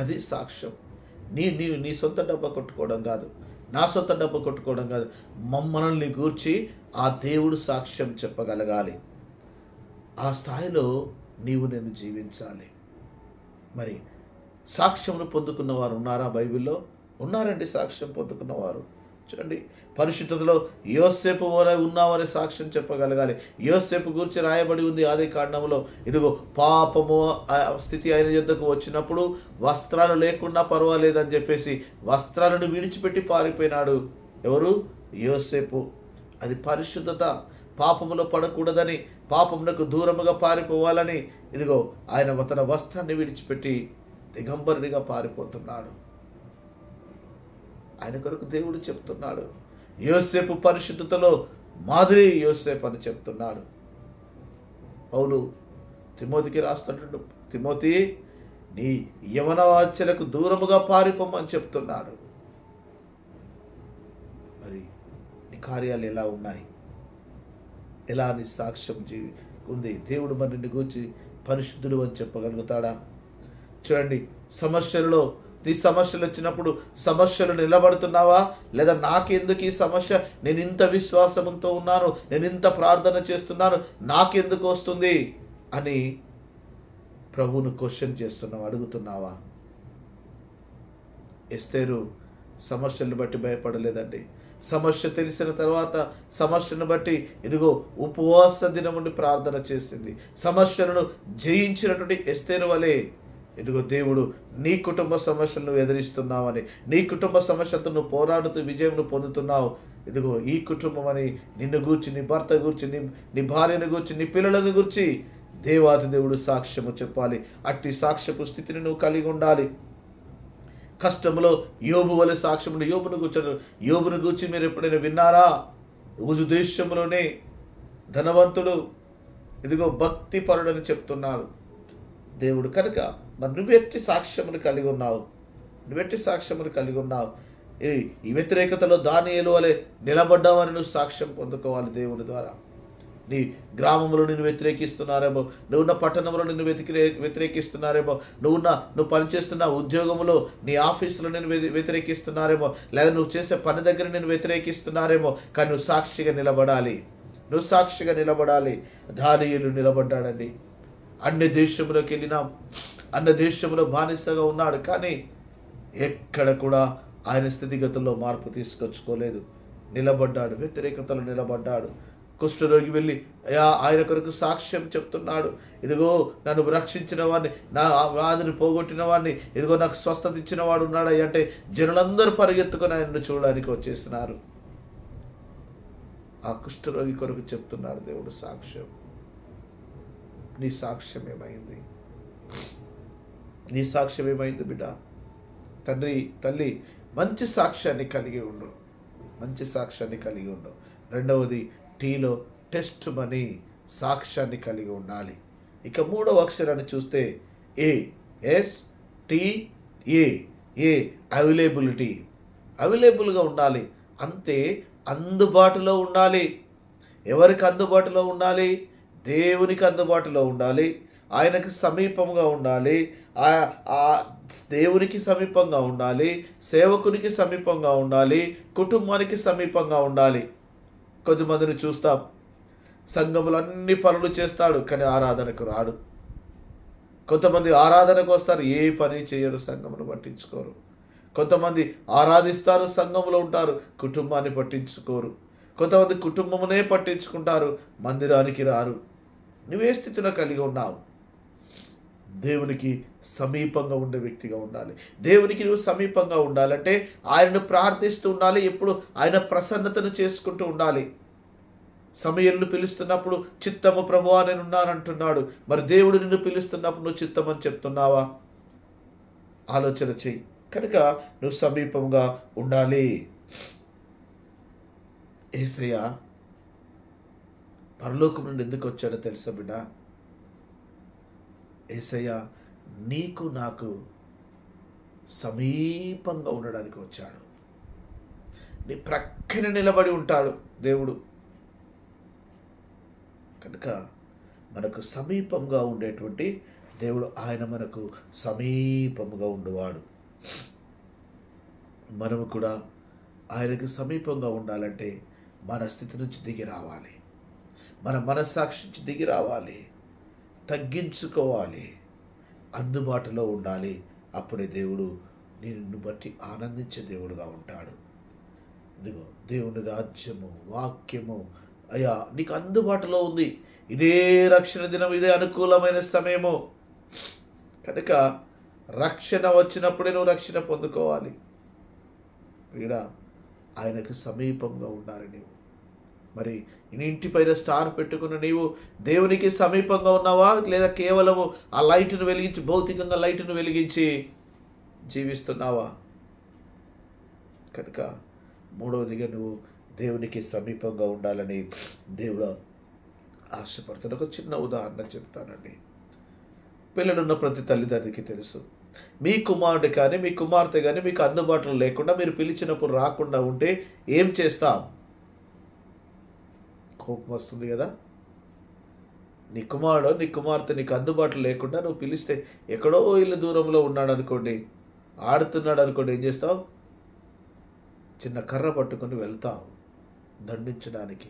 అది సాక్ష్యం. నీ సొంత డబ్బా కొట్టుకోవడం కాదు, నా సొంత డబ్బా కొట్టుకోవడం కాదు. మనల్ని గూర్చి ఆ దేవుడు సాక్ష్యం చెప్పగలగాలి. ఆ స్థాయిలో నేను జీవించాలి. మరి సాక్ష్యమును పొందుకున్న వారు ఉన్నారా? బైబిల్లో ఉన్నారండి సాక్ష్యం పొందుకున్నవారు. చూడండి, పరిశుద్ధతలో యోసేపు ఉన్నామని సాక్ష్యం చెప్పగలగాలి. యోసేపు గురించి రాయబడి ఉంది ఆది కాండంలో. ఇదిగో పాపము స్థితి ఆయన యుద్ధకు వచ్చినప్పుడు వస్త్రాలు లేకుండా పర్వాలేదని చెప్పేసి వస్త్రాలను విడిచిపెట్టి పారిపోయినాడు. ఎవరు? యోసేపు. అది పరిశుద్ధత. పాపములో పడకూడదని, పాపమునకు దూరముగా పారిపోవాలని ఇదిగో ఆయన తన వస్త్రాన్ని విడిచిపెట్టి దిగంబరుడిగా పారిపోతున్నాడు. ఆయన కొరకు దేవుడు చెప్తున్నాడు, యోసేపు పరిశుద్ధతలో మాదిరి యోసేపు అని చెప్తున్నాడు. పౌలు తిమోతికి రాస్తున్నాడు, తిమోతి నీ యవన వాంఛలకు దూరముగా పారిపోమని చెప్తున్నాడు. మరి నీ కార్యాలు ఎలా ఉన్నాయి? ఎలా నీ సాక్ష్యం ఉంది? దేవుడు మరి నిన్ను గూర్చి పరిశుద్ధుడు అని చెప్పగలుగుతాడా? చూడండి, నీ సమస్యలు వచ్చినప్పుడు సమస్యలు నిలబడుతున్నావా? లేదా నాకెందుకు ఈ సమస్య, నేను ఇంత విశ్వాసంతో ఉన్నాను, నేను ఇంత ప్రార్థన చేస్తున్నాను, నాకెందుకు వస్తుంది అని ప్రభువును క్వశ్చన్ చేస్తున్నావా, అడుగుతున్నావా? ఎస్తేరు సమస్యలను బట్టి భయపడలేదండి. సమస్య తెలిసిన తర్వాత సమస్యను బట్టి ఇదిగో ఉపవాస దినముండి ప్రార్థన చేసింది. సమస్యలను జయించినటువంటి ఎస్తేరు వలె ఇదిగో దేవుడు నీ కుటుంబ సమస్యలను ఎదిరిస్తున్నావని, నీ కుటుంబ సమస్యలతో నువ్వు పోరాడుతూ విజయం పొందుతున్నావు. ఇదిగో ఈ కుటుంబం అని నిన్ను గూర్చి, నీ భర్త గూర్చి, నీ భార్యను గూర్చి, నీ పిల్లలను గూర్చి దేవాది దేవుడు సాక్ష్యము చెప్పాలి. అట్టి సాక్ష్యపు స్థితిని నువ్వు కలిగి ఉండాలి. కష్టంలో యోబు వలె సాక్ష్యములు యోబును గూర్చి మీరు ఎప్పుడైనా విన్నారా? ఊజు దేశంలోనే ధనవంతుడు ఇదిగో భక్తి పరుడని చెప్తున్నాడు దేవుడు. కనుక మరి నువ్వెట్టి సాక్ష్యములు కలిగి ఉన్నావు? నువ్వెట్టి సాక్ష్యములు కలిగి ఉన్నావు? ఈ వ్యతిరేకతలో దానియేలు వలె నిలబడ్డావని నువ్వు సాక్ష్యం పొందుకోవాలి దేవుని ద్వారా. నీ గ్రామంలో నిన్ను వ్యతిరేకిస్తున్నారేమో, నువ్వున్న పట్టణంలో నిన్ను వ్యతిరేకిస్తున్నారేమో, నువ్వు పనిచేస్తున్న ఉద్యోగంలో, నీ ఆఫీసులో నిన్ను వ్యతిరేకిస్తున్నారేమో, లేదా నువ్వు చేసే పని దగ్గర నిన్ను వ్యతిరేకిస్తున్నారేమో, కానీ నువ్వు సాక్షిగా నిలబడాలి. నువ్వు సాక్షిగా నిలబడాలి. దానియేలు నిలబడ్డాడండి. అన్ని దేశంలోకి వెళ్ళినాం, అన్ని దేశంలో బానిసగా ఉన్నాడు, కానీ ఎక్కడ కూడా ఆయన స్థితిగతుల్లో మార్పు తీసుకొచ్చుకోలేదు. నిలబడ్డాడు, వ్యతిరేకతలు నిలబడ్డాడు. కుష్ఠరోగి వెళ్ళి ఆయన కొరకు సాక్ష్యం చెప్తున్నాడు. ఇదిగో నన్ను రక్షించిన వాడిని, నా వ్యాధిని పోగొట్టిన వాడిని, ఇదిగో నాకు స్వస్థత ఇచ్చిన వాడు ఉన్నాడు అంటే జనులందరూ పరిగెత్తుకొని ఆయనను చూడడానికి వచ్చేస్తున్నారు. ఆ కుష్ఠరోగి కొరకు చెప్తున్నాడు దేవుడు సాక్ష్యం. నీ సాక్ష్యం ఏమైంది? నీ సాక్ష్యం ఏమైంది బిడ్డ? తండ్రి, తల్లి, మంచి సాక్ష్యాన్ని కలిగి ఉండు. మంచి సాక్ష్యాన్ని కలిగి ఉండు. రెండవది, టీలో టెస్ట్ మనీ, సాక్ష్యాన్ని కలిగి ఉండాలి. ఇక మూడవ అక్షరాన్ని చూస్తే ఏ అవైలబిలిటీ. అవైలబుల్గా ఉండాలి అంటే అందుబాటులో ఉండాలి. ఎవరికి అందుబాటులో ఉండాలి? దేవునికి అందుబాటులో ఉండాలి. ఆయనకు సమీపంగా ఉండాలి. దేవునికి సమీపంగా ఉండాలి. సేవకునికి సమీపంగా ఉండాలి. కుటుంబానికి సమీపంగా ఉండాలి. కొద్దిమందిని చూస్తాం, సంఘములు అన్ని పనులు చేస్తాడు కానీ ఆరాధనకు రాడు. కొంతమంది ఆరాధనకు వస్తారు, ఏ పని చేయరు, సంఘమును పట్టించుకోరు. కొంతమంది ఆరాధిస్తారు, సంఘంలో ఉంటారు, కుటుంబాన్ని పట్టించుకోరు. కొంతమంది కుటుంబమునే పట్టించుకుంటారు, మందిరానికి రారు. నువ్వే స్థితిలో కలిగి ఉన్నావు? దేవునికి సమీపంగా ఉండే వ్యక్తిగా ఉండాలి. దేవునికి నువ్వు సమీపంగా ఉండాలంటే ఆయనను ప్రార్థిస్తూ ఉండాలి. ఎప్పుడు ఆయన ప్రసన్నతను చేసుకుంటూ ఉండాలి. సమయలను పిలుస్తున్నప్పుడు చిత్తము ప్రభువా నేను ఉన్నానంటున్నాడు. మరి దేవుడు నిన్ను పిలుస్తున్నప్పుడు నువ్వు చిత్తమని చెప్తున్నావా? ఆలోచన చెయ్యి. కనుక నువ్వు సమీపంగా ఉండాలి. యేసయ్య పరలోకం నుండి ఎందుకు వచ్చాడో తెలుసా బిడ్డ? యేసయ్య నీకు నాకు సమీపంగా ఉండడానికి వచ్చాడు. నీ ప్రక్కన నిలబడి ఉంటాడు దేవుడు. కనుక మనకు సమీపంగా ఉండేటువంటి దేవుడు, ఆయన మనకు సమీపంగా ఉండేవాడు. మనము కూడా ఆయనకు సమీపంగా ఉండాలంటే మన స్థితి నుంచి దిగి రావాలి. మన మనస్సాక్షి నుంచి దిగి రావాలి. తగ్గించుకోవాలి. అందుబాటులో ఉండాలి. అప్పుడే దేవుడు నిన్ను బట్టి ఆనందించే దేవుడుగా ఉంటాడు. ఇదిగో దేవుని రాజ్యము, వాక్యము అయ్యా నీకు అందుబాటులో ఉంది. ఇదే రక్షణ దినం, ఇదే అనుకూలమైన సమయము. కనుక రక్షణ వచ్చినప్పుడే నువ్వు రక్షణ పొందుకోవాలి. వీడ ఆయనకు సమీపంగా ఉండాలి నీవు. మరి నీ ఇంటిపైన స్టార్ పెట్టుకున్న నీవు దేవునికి సమీపంగా ఉన్నావా? లేదా కేవలము ఆ లైట్ను వెలిగించి, భౌతికంగా లైట్ను వెలిగించి జీవిస్తున్నావా? కనుక మూడవదిగా నువ్వు దేవునికి సమీపంగా ఉండాలని దేవుడు ఆశపడుతున్న ఒక చిన్న ఉదాహరణ చెప్తానండి. పిల్లలున్న ప్రతి తల్లిదండ్రికి తెలుసు, మీ కుమారుడు కానీ మీ కుమార్తె కానీ మీకు అందుబాటులో లేకుండా, మీరు పిలిచినప్పుడు రాకుండా ఉంటే ఏం చేస్తాం? కోపం వస్తుంది కదా. నీ కుమారుడు నీ కుమార్తె నీకు అందుబాటులో లేకుండా నువ్వు పిలిస్తే, ఎక్కడో ఇల్లు దూరంలో ఉన్నాడు అనుకోండి, ఆడుతున్నాడు అనుకోండి, ఏం చేస్తావు? చిన్న కర్ర పట్టుకొని వెళ్తావు దండించడానికి.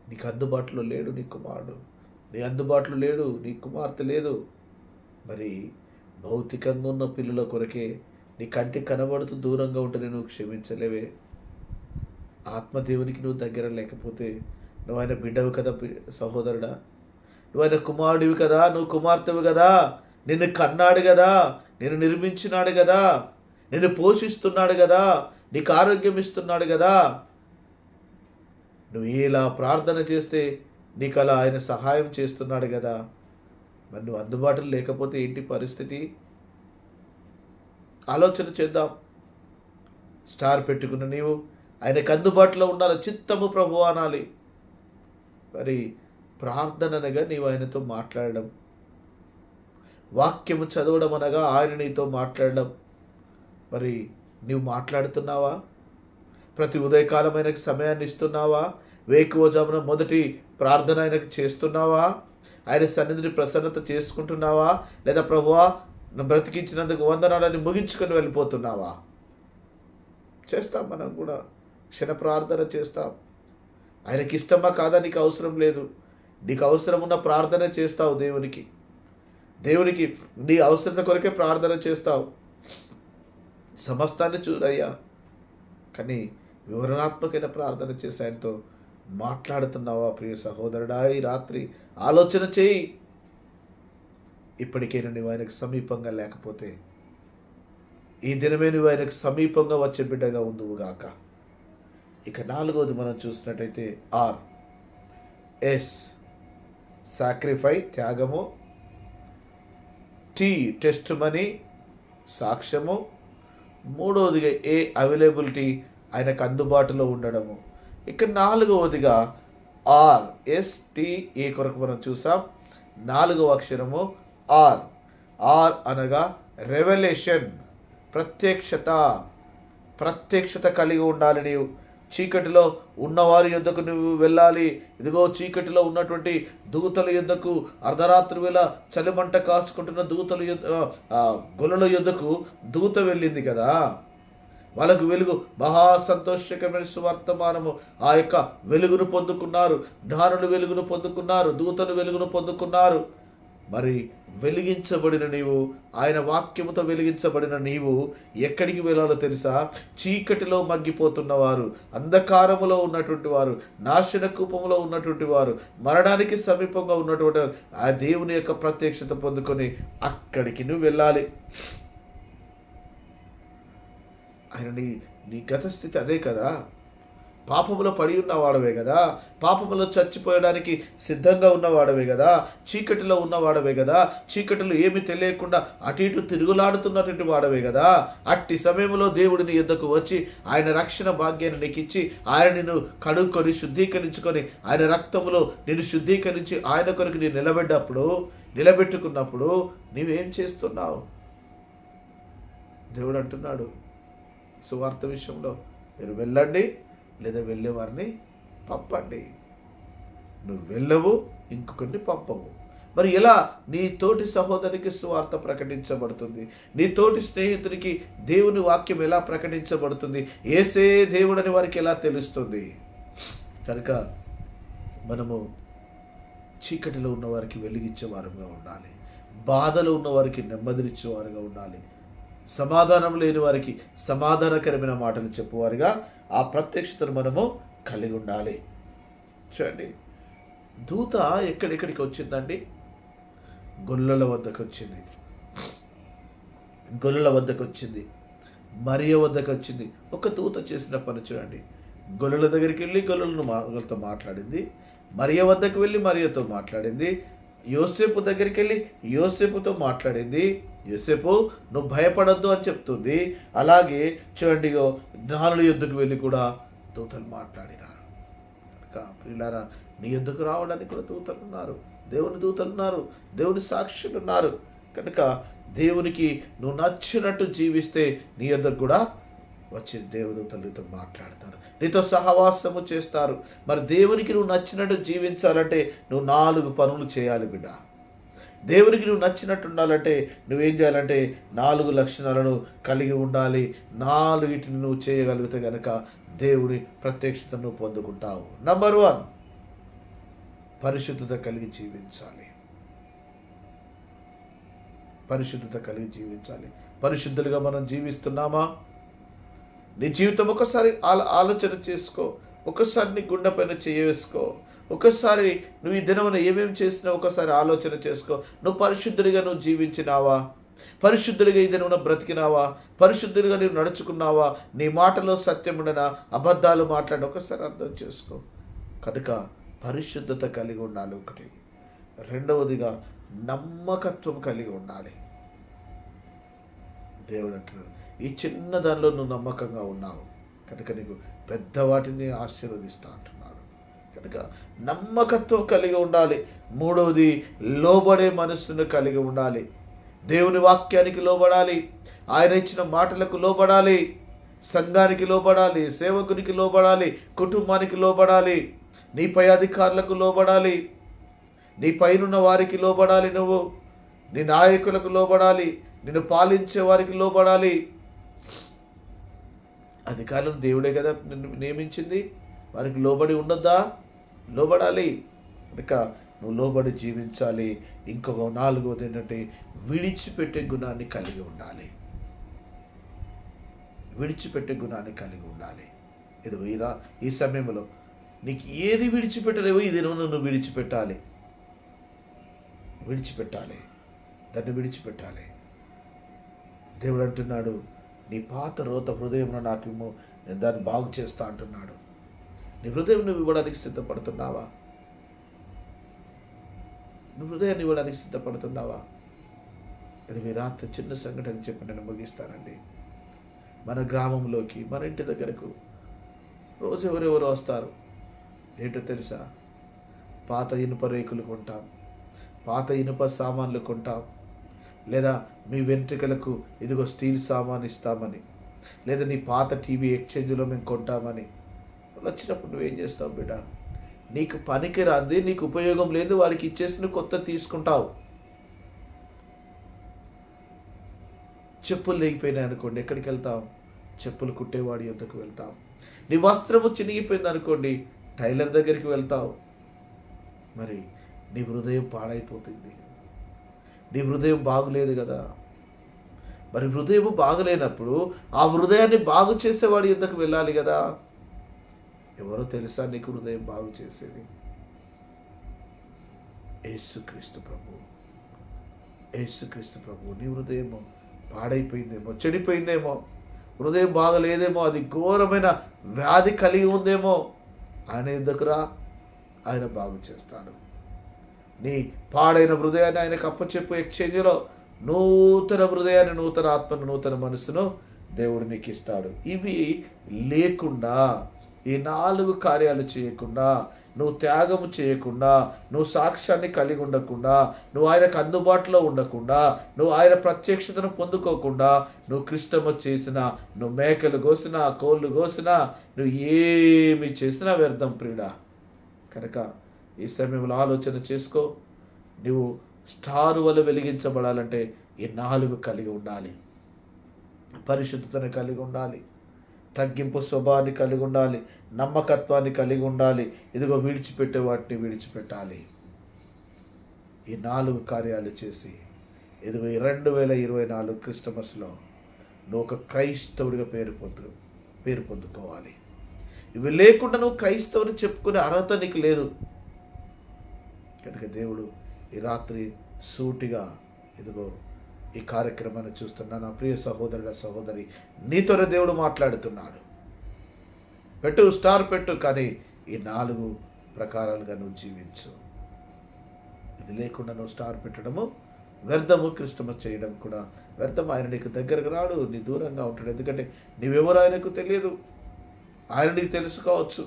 నీకు అందుబాటులో లేడు నీ కుమారుడు, నీ అందుబాటులో లేడు నీ కుమార్తె లేదు. మరి భౌతికంగా ఉన్న పిల్లల కొరకే నీ కంటికి కనబడుతూ దూరంగా ఉంటే నువ్వు క్షమించలేవే. ఆత్మదేవునికి నువ్వు దగ్గర లేకపోతే నువ్వు ఆయన బిడ్డవు కదా సహోదరుడా, నువ్వు ఆయన కుమారుడివి కదా, నువ్వు కుమార్తెవి కదా, నిన్ను కన్నాడు కదా, నిన్ను నిర్మించినాడు కదా, నిన్ను పోషిస్తున్నాడు కదా, నీకు ఆరోగ్యం ఇస్తున్నాడు కదా. నువ్వు ఎలా ప్రార్థన చేస్తే నీకు అలా ఆయన సహాయం చేస్తున్నాడు కదా. మరి నువ్వు అందుబాటులో లేకపోతే ఏంటి పరిస్థితి? ఆలోచన చేద్దాం. స్టార్ పెట్టుకున్న నీవు ఆయనకు అందుబాటులో ఉండాలి. చిత్తము ప్రభు అనాలి. మరి ప్రార్థన అనగా నీవు ఆయనతో మాట్లాడడం, వాక్యము చదవడం అనగా ఆయన నీతో మాట్లాడడం. మరి నీవు మాట్లాడుతున్నావా? ప్రతి ఉదయకాలం ఆయనకు సమయాన్ని ఇస్తున్నావా? వేకువజామున మొదటి ప్రార్థన ఆయనకు చేస్తున్నావా? ఆయన సన్నిధిని ప్రసన్నత చేసుకుంటున్నావా? లేదా ప్రభువా బ్రతికించినందుకు వందనాలని ముగించుకొని వెళ్ళిపోతున్నావా? చేస్తాం. మనం కూడా క్షణ ప్రార్థన చేస్తాం. ఆయనకి ఇష్టమా కాదా నీకు అవసరం లేదు. నీకు అవసరం ఉన్న ప్రార్థన చేస్తావు. దేవునికి నీ అవసరత కొరకే ప్రార్థన చేస్తావు. సమస్తాన్ని చూడయ్యా, కానీ వివరణాత్మకమైన ప్రార్థన చేసి ఆయనతో మాట్లాడుతున్నావా? ప్రియ సహోదరుడా, ఈ రాత్రి ఆలోచన చేయి. ఇప్పటికైనా నువ్వు ఆయనకు సమీపంగా లేకపోతే ఈ దినమే నువ్వు ఆయనకు సమీపంగా వచ్చే బిడ్డగా ఉందువుగాక. ఇక 4వది మనం చూసినట్టయితే ఎస్ సాక్రిఫై త్యాగము, టెస్ట్ మనీ సాక్ష్యము, 3వదిగా అవైలబిలిటీ ఆయనకు అందుబాటులో ఉండడము. ఇక 4వదిగా STE కొరకు మనం చూసాం. 4వ అక్షరము ఆర్ అనగా రెవల్యూషన్, ప్రత్యక్షత కలిగి ఉండాలి. నీవు చీకటిలో ఉన్నవారి యొద్దకు నువ్వు వెళ్ళాలి. ఇదిగో చీకటిలో ఉన్నటువంటి దూతల యొద్దకు, అర్ధరాత్రి వేళ చలిమంట కాసుకుంటున్న గొల్లల యొద్దకు దూత వెళ్ళింది కదా. వాళ్ళకు వెలుగు, మహా సంతోషకరమైన సువర్తమానము. ఆ యొక్క వెలుగును పొందుకున్నారు. జ్ఞానులు వెలుగును పొందుకున్నారు. దూతలు వెలుగును పొందుకున్నారు. మరి వెలిగించబడిన నీవు, ఆయన వాక్యముతో వెలిగించబడిన నీవు ఎక్కడికి వెళ్ళాలో తెలుసా? చీకటిలో మగ్గిపోతున్న వారు, అంధకారములో ఉన్నటువంటి వారు, నాశన కూపంలో ఉన్నటువంటి వారు, మరణానికి సమీపంగా ఉన్నటువంటి వారు ఆ దేవుని యొక్క ప్రత్యక్షత పొందుకొని అక్కడికి నువ్వు వెళ్ళాలి. ఆయన నీ గత స్థితి అదే కదా. పాపములో పడి ఉన్నవాడవే కదా. పాపములో చచ్చిపోయడానికి సిద్ధంగా ఉన్నవాడవే కదా. చీకటిలో ఉన్నవాడవే కదా. చీకటిలో ఏమి తెలియకుండా అటు ఇటు తిరుగులాడుతున్నటువంటి వాడవే కదా. అట్టి సమయంలో దేవుడు నీ యొద్దకు వచ్చి ఆయన రక్షణ భాగ్యాన్ని నీకు ఇచ్చి ఆయన నిన్ను కడుక్కొని శుద్ధీకరించుకొని ఆయన రక్తములో నిన్ను శుద్ధీకరించి ఆయన కొరకు నేను నిలబెట్టుకున్నప్పుడు నీవేం చేస్తున్నావు? దేవుడు అంటున్నాడు సువార్త విషయంలో, మీరు వెళ్ళండి లేదా వెళ్ళేవారిని పంపండి. నువ్వు వెళ్ళవు, ఇంకొకరిని పంపవు. మరి ఎలా నీ తోటి సహోదరికి సువార్త ప్రకటించబడుతుంది? నీ తోటి స్నేహితునికి దేవుని వాక్యం ఎలా ప్రకటించబడుతుంది? యేసే దేవుడని వారికి ఎలా తెలుస్తుంది? కనుక మనము చీకటిలో ఉన్నవారికి వెలిగించేవారుగా ఉండాలి. బాధలో ఉన్నవారికి నెమ్మదినిచ్చేవారుగా ఉండాలి. సమాధానం లేని వారికి సమాధానకరమైన మాటలు చెప్పువారుగా ఆ ప్రత్యక్షతను మనము కలిగి ఉండాలి. చూడండి, దూత ఎక్కడెక్కడికి వచ్చిందండి? గొల్లల వద్దకు వచ్చింది, మరియ వద్దకు వచ్చింది. ఒక దూత చేసిన పని చూడండి. గొల్లల దగ్గరికి వెళ్ళి గొల్లలతో మాట్లాడింది. మరియ వద్దకు వెళ్ళి మరియతో మాట్లాడింది. యోసేపు దగ్గరికి వెళ్ళి యోసేపుతో మాట్లాడింది. యోసేపు నువ్వు భయపడద్దు అని చెప్తుంది. అలాగే చూడండి, జ్ఞానుల యుద్ధకు వెళ్ళి కూడా దూతలు మాట్లాడినారు. కనుక ప్రియులారా, నీ యుద్ధకు రావడానికి కూడా దూతలు ఉన్నారు. దేవుని దూతలు ఉన్నారు. దేవుని సాక్షులు ఉన్నారు. కనుక దేవునికి నువ్వు నచ్చినట్టు జీవిస్తే నీ యుద్ధకు కూడా వచ్చి దేవదూతలు నీతో మాట్లాడతారు, నీతో సహవాసము చేస్తారు. మరి దేవునికి నువ్వు నచ్చినట్టు జీవించాలంటే నువ్వు 4 పనులు చేయాలి బిడ్డ. దేవునికి నువ్వు నచ్చినట్టు ఉండాలంటే నువ్వేం చేయాలంటే 4 లక్షణాలను కలిగి ఉండాలి. 4 నువ్వు చేయగలిగితే కనుక దేవుని ప్రత్యక్షతను పొందుకుంటావు. నంబర్ 1, పరిశుద్ధత కలిగి జీవించాలి. పరిశుద్ధులుగా మనం జీవిస్తున్నామా? నీ జీవితం ఒకసారి ఆలోచన చేసుకో. ఒకసారి నీ గుండె పైన చేయవేసుకో. ఒకసారి నువ్వు ఈ దినమున ఏమేమి చేసినావు ఒకసారి ఆలోచన చేసుకో. నువ్వు పరిశుద్ధుడిగా నువ్వు జీవించినావా? పరిశుద్ధుడిగా ఈ దినమున బ్రతికినావా? పరిశుద్ధుడిగా నువ్వు నడుచుకున్నావా? నీ మాటలో సత్యం ఉండనా? అబద్ధాలు మాట్లాడి ఒకసారి అర్థం చేసుకో. కనుక పరిశుద్ధత కలిగి ఉండాలి ఒకటి. రెండవదిగా నమ్మకత్వం కలిగి ఉండాలి. దేవుడు అంటున్నాడు, ఈ చిన్న దానిలో నువ్వు నమ్మకంగా ఉన్నావు కనుక నీకు పెద్ద వాటిని ఆశీర్వదిస్తా అంటున్నాడు. కనుక నమ్మకత్వం కలిగి ఉండాలి. మూడవది లోబడే మనస్సును కలిగి ఉండాలి. దేవుని వాక్యానికి లోబడాలి, ఆయన ఇచ్చిన మాటలకు లోబడాలి, సంఘానికి లోబడాలి, సేవకునికి లోబడాలి, కుటుంబానికి లోబడాలి, నీ పై అధికారులకు లోబడాలి, నీ పైనున్న వారికి లోబడాలి, నువ్వు నీ నాయకులకు లోబడాలి, నిన్ను పాలించే వారికి లోబడాలి. అధికారులను దేవుడే కదా నిన్ను నియమించింది, వారికి లోబడి ఉండొద్దా? లోబడాలి. కనుక నువ్వు లోబడి జీవించాలి. ఇంకొక నాలుగోది ఏంటంటే విడిచిపెట్టే గుణాన్ని కలిగి ఉండాలి. విడిచిపెట్టే గుణాన్ని కలిగి ఉండాలి. ఇది వీరా, ఈ సమయంలో నీకు ఏది విడిచిపెట్టలేవో ఇది నువ్వు విడిచిపెట్టాలి. విడిచిపెట్టాలి, దాన్ని విడిచిపెట్టాలి. దేవుడు అంటున్నాడు, నీ పాత రోత హృదయంలో నాకు ఇమ్ము, నేను దాన్ని బాగు చేస్తా అంటున్నాడు. నీ హృదయం నువ్వు ఇవ్వడానికి సిద్ధపడుతున్నావా? నువ్వు హృదయాన్ని ఇవ్వడానికి సిద్ధపడుతున్నావా? ఇది రాత్రి చిన్న సంఘటన చెప్పి నేను ముగిస్తానండి. మన గ్రామంలోకి, మన ఇంటి దగ్గరకు రోజు ఎవరెవరు వస్తారు ఏంటో తెలుసా? పాత ఇనుప రేకులు కొంటాం, పాత ఇనుప సామాన్లు కొంటాం, లేదా మీ వెంట్రుకలకు ఇదిగో స్టీల్ సామాన్ ఇస్తామని, లేదా నీ పాత టీవీ ఎక్స్చేంజ్లో మేము కొంటామని. వచ్చినప్పుడు నువ్వేం చేస్తావు బిడ్డ? నీకు పనికి రాంది, నీకు ఉపయోగం లేదు, వాళ్ళకి ఇచ్చేసి కొత్త తీసుకుంటావు. చెప్పులు తెగిపోయినాయి అనుకోండి, ఎక్కడికి వెళ్తాం? చెప్పులు కుట్టేవాడి యొద్దకు వెళ్తాం. నీ వస్త్రము చినిగిపోయింది అనుకోండి, టైలర్ దగ్గరికి వెళ్తావు. మరి నీ హృదయం పాడైపోతుంది, నీ హృదయం బాగులేదు కదా. మరి హృదయం బాగులేనప్పుడు ఆ హృదయాన్ని బాగు చేసేవాడి యొద్దకు వెళ్ళాలి కదా. ఎవరో తెలుసా నీకు హృదయం బాగు చేసేది? యేసుక్రీస్తు ప్రభు. యేసుక్రీస్తు ప్రభు. నీ హృదయము పాడైపోయిందేమో, చెడిపోయిందేమో, హృదయం బాగలేదేమో, అది ఘోరమైన వ్యాధి కలిగి ఉందేమో, ఆయన ఎదుకురా, ఆయన బాగు చేస్తాడు. నీ పాడైన హృదయాన్ని ఆయనకు అప్పచెప్పు. ఎక్స్చేంజ్లో నూతన హృదయాన్ని, నూతన ఆత్మను, నూతన మనసును దేవుడు నీకు ఇస్తాడు. ఇవి లేకుండా, ఈ 4 కార్యాలు చేయకుండా, నువ్వు త్యాగము చేయకుండా, నువ్వు సాక్ష్యాన్ని కలిగి ఉండకుండా, నువ్వు ఆయనకు అందుబాటులో ఉండకుండా, నువ్వు ఆయన ప్రత్యక్షతను పొందుకోకుండా, నువ్వు క్రిస్టమస్ చేసినా, నువ్వు మేకలు కోసినా, కోళ్ళు కోసినా, నువ్వు ఏమి చేసినా వ్యర్థం ప్రియుడా. కనుక ఈ సమయంలో ఆలోచన చేసుకో. నువ్వు స్టార్ వల్ల వెలిగించబడాలంటే ఈ 4 కలిగి ఉండాలి. పరిశుద్ధతను కలిగి ఉండాలి, తగ్గింపు స్వభావాన్ని కలిగి ఉండాలి, నమ్మకత్వాన్ని కలిగి ఉండాలి, ఇదిగో విడిచిపెట్టే వాటిని విడిచిపెట్టాలి. ఈ 4 కార్యాలు చేసి ఇదిగో 2024 క్రిస్టమస్లో నువ్వు ఒక క్రైస్తవుడిగా పేరు పొందుకోవాలి. ఇవి లేకుండా నువ్వు క్రైస్తవుని చెప్పుకునే అర్హత నీకు లేదు. కనుక దేవుడు ఈ రాత్రి సూటిగా ఇదిగో ఈ కార్యక్రమాన్ని చూస్తున్నా నా ప్రియ సహోదరుడ, సహోదరి, నీతోనే దేవుడు మాట్లాడుతున్నాడు. పెట్టు, స్టార్ పెట్టు, కానీ ఈ 4 ప్రకారాలుగా నువ్వు జీవించు. ఇది లేకుండా నువ్వు స్టార్ పెట్టడము వ్యర్థము, క్రిస్టమస్ చేయడం కూడా వ్యర్థం. ఆయన నీకు దగ్గరకు రాడు, నీ దూరంగా ఉంటాడు. ఎందుకంటే నీవెవరు ఆయనకు తెలియదు, ఆయన నీకు తెలుసుకోవచ్చు.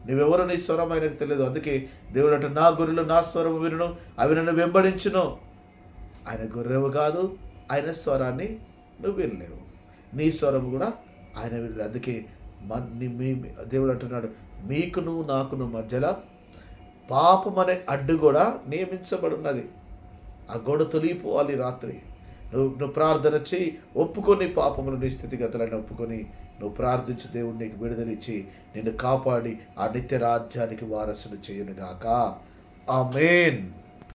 నువ్వెవరు, నీ స్వరం ఆయనకు తెలియదు. అందుకే దేవుడు అంటే, నా గొర్రెలు నా స్వరము వినును, అవి నన్ను వెంబడించును. ఆయన గొర్రెవు కాదు, ఆయన స్వరాన్ని నువ్వు వినలేవు, నీ స్వరం కూడా ఆయన వినలేదు. అందుకే దేవుడు అంటున్నాడు, మీకును నాకును మధ్యలో పాపం అనే అడ్డు కూడా నియమించబడి ఉన్నది. ఆ గోడ తొలిగిపోవాలి. రాత్రి నువ్వు ప్రార్థన చేయి, ఒప్పుకొని పాపములు, నీ స్థితిగతులను ఒప్పుకొని నువ్వు ప్రార్థించు. దేవుడు నీకు విడుదలిచ్చి నిన్ను కాపాడి ఆ నిత్య రాజ్యానికి వారసును చేయునుగాక. ఆమేన్.